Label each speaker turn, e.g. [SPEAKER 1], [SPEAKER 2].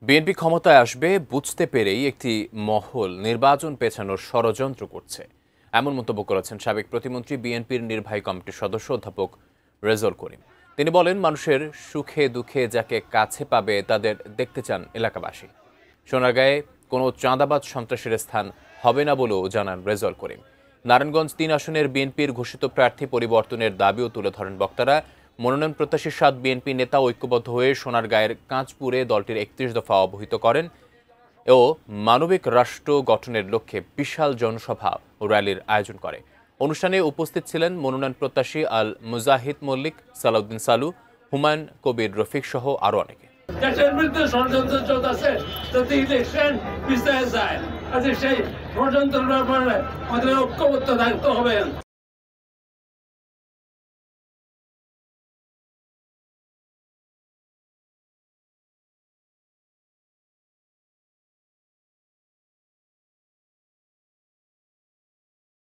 [SPEAKER 1] BNP ক্ষমতায় আসবে বুঝতে পেরেই একটি মহল নির্বাচন পেছানোর ষড়যন্ত্র করছে, এমন মন্তব্য করেছেন সাবেক প্রতিমন্ত্রী বিএনপির নির্বাহী কমিটির সদস্য অধ্যাপক রেজাউল করিম। তিনি বলেন, মানুষের সুখে দুঃখে যাকে কাছে পাবে তাদের দেখতে চান এলাকাবাসী। সোনারগাঁয়ে কোনো চাঁদাবাজ সন্ত্রাসীর স্থান হবে না বলেও জানান রেজাউল করিম। নারায়ণগঞ্জ ৩ আসনের বিএনপির ঘোষিত প্রার্থী পরিবর্তনের দাবিও তুলে ধরেন বক্তারা। মনোনয়ন প্রত্যাশী ৭ বিএনপি নেতা ঐক্যবদ্ধ হয়ে সোনারগাঁয়ের কাঁচপুরে দলটির ৩১ দফা অবহিত করেন ও মানবিক রাষ্ট্র গঠনের লক্ষ্যে বিশাল জনসভা ও র্যালির আয়োজন করে। অনুষ্ঠানে উপস্থিত ছিলেন মনোনয়ন প্রত্যাশী আল মুজাহিদ মল্লিক, সালাউদ্দিন সালু, হুমায়ুন কবির রফিক সহ আরও অনেকে।
[SPEAKER 2] দেশের বিরুদ্ধে ষড়যন্ত্র চলতেছে, যদি ইলেকশন পিছিয়ে যায়, সেই ষড়যন্ত্রের ব্যাপারে আমাদের ঐক্যবদ্ধ থাকতে হবে।